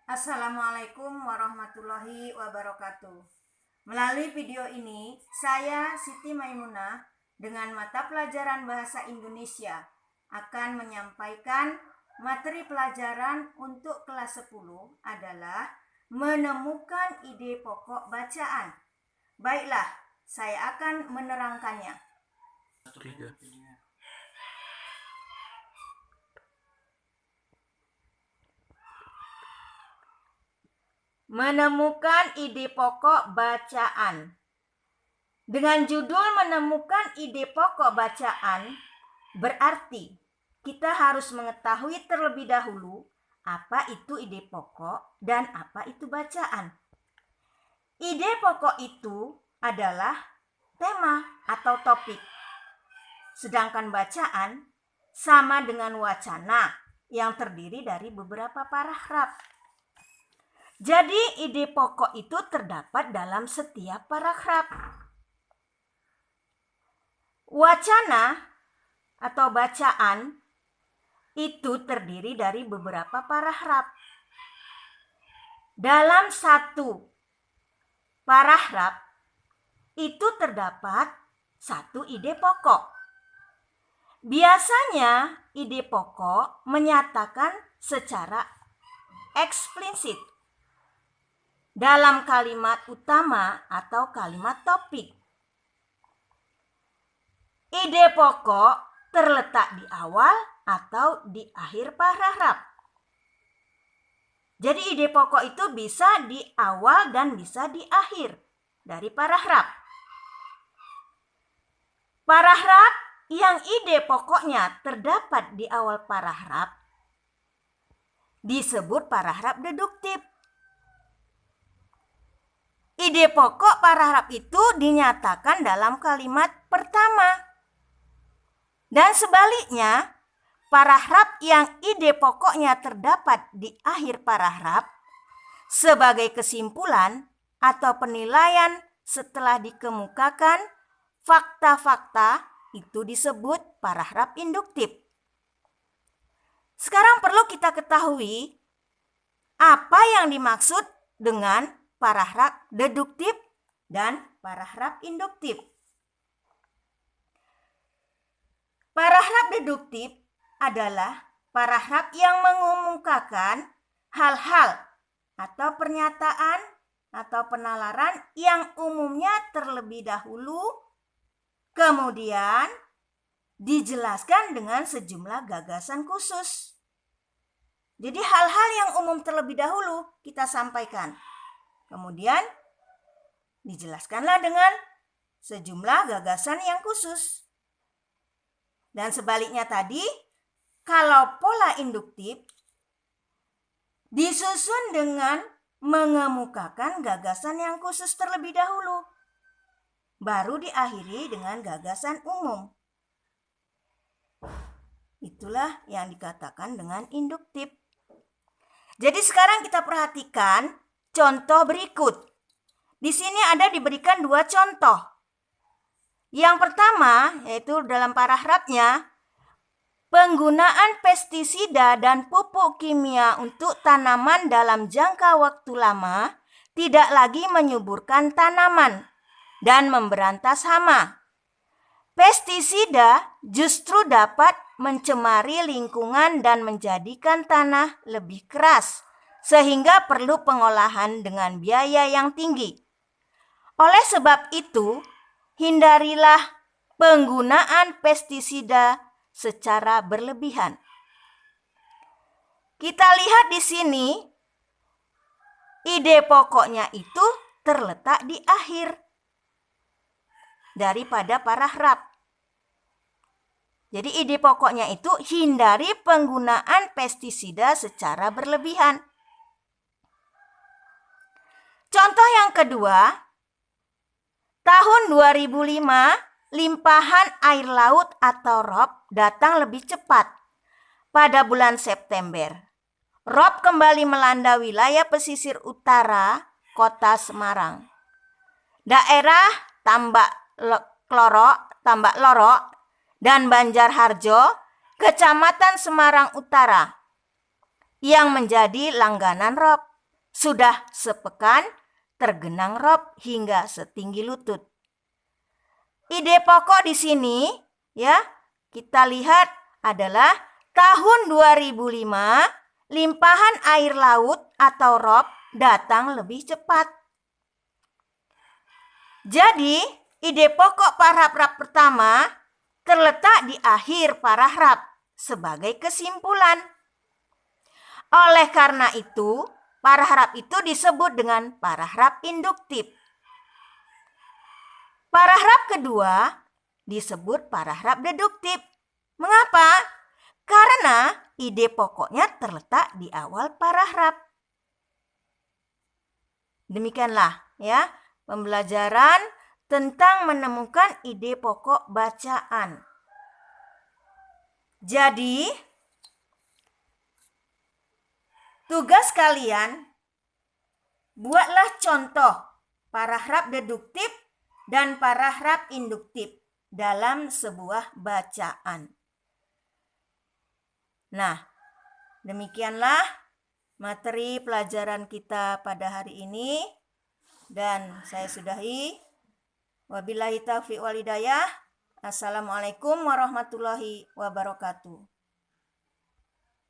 Assalamualaikum warahmatullahi wabarakatuh. Melalui video ini, saya Siti Maimunah dengan mata pelajaran Bahasa Indonesia akan menyampaikan materi pelajaran untuk kelas 10 adalah menemukan ide pokok bacaan. Baiklah, saya akan menerangkannya. Menemukan ide pokok bacaan. Dengan judul menemukan ide pokok bacaan, berarti kita harus mengetahui terlebih dahulu apa itu ide pokok dan apa itu bacaan. Ide pokok itu adalah tema atau topik. Sedangkan bacaan sama dengan wacana yang terdiri dari beberapa paragraf. Jadi ide pokok itu terdapat dalam setiap paragraf. Wacana atau bacaan itu terdiri dari beberapa paragraf. Dalam satu paragraf itu terdapat satu ide pokok. Biasanya ide pokok menyatakan secara eksplisit dalam kalimat utama atau kalimat topik. Ide pokok terletak di awal atau di akhir paragraf. Jadi ide pokok itu bisa di awal dan bisa di akhir dari paragraf. Paragraf yang ide pokoknya terdapat di awal paragraf disebut paragraf deduktif. Ide pokok paragraf itu dinyatakan dalam kalimat pertama. Dan sebaliknya, paragraf yang ide pokoknya terdapat di akhir paragraf sebagai kesimpulan atau penilaian setelah dikemukakan fakta-fakta itu disebut paragraf induktif. Sekarang perlu kita ketahui apa yang dimaksud dengan paragraf deduktif dan paragraf induktif. Paragraf deduktif adalah paragraf yang mengemukakan hal-hal atau pernyataan atau penalaran yang umumnya terlebih dahulu, kemudian dijelaskan dengan sejumlah gagasan khusus. Jadi hal-hal yang umum terlebih dahulu kita sampaikan. Kemudian dijelaskanlah dengan sejumlah gagasan yang khusus. Dan sebaliknya tadi, kalau pola induktif disusun dengan mengemukakan gagasan yang khusus terlebih dahulu, baru diakhiri dengan gagasan umum. Itulah yang dikatakan dengan induktif. Jadi sekarang kita perhatikan contoh berikut. Di sini ada diberikan dua contoh. Yang pertama, yaitu dalam paragrafnya, penggunaan pestisida dan pupuk kimia untuk tanaman dalam jangka waktu lama tidak lagi menyuburkan tanaman dan memberantas hama. Pestisida justru dapat mencemari lingkungan dan menjadikan tanah lebih keras, sehingga perlu pengolahan dengan biaya yang tinggi. Oleh sebab itu, hindarilah penggunaan pestisida secara berlebihan. Kita lihat di sini, ide pokoknya itu terletak di akhir daripada paragraf. Jadi ide pokoknya itu hindari penggunaan pestisida secara berlebihan. Contoh yang kedua, tahun 2005, limpahan air laut atau ROB datang lebih cepat. Pada bulan September, ROB kembali melanda wilayah pesisir utara kota Semarang. Daerah Tambak Loro dan Banjarharjo, Kecamatan Semarang Utara, yang menjadi langganan ROB. Sudah sepekan tergenang rob hingga setinggi lutut. Ide pokok di sini ya, kita lihat adalah tahun 2005 limpahan air laut atau rob datang lebih cepat. Jadi, ide pokok paragraf pertama terletak di akhir paragraf sebagai kesimpulan. Oleh karena itu, paragraf itu disebut dengan paragraf induktif. Paragraf kedua disebut paragraf deduktif. Mengapa? Karena ide pokoknya terletak di awal paragraf. Demikianlah ya pembelajaran tentang menemukan ide pokok bacaan. Jadi, tugas kalian buatlah contoh paragraf deduktif dan paragraf induktif dalam sebuah bacaan. Nah, demikianlah materi pelajaran kita pada hari ini. Dan saya sudahi. Wabillahi taufiq wal hidayah. Assalamualaikum warahmatullahi wabarakatuh.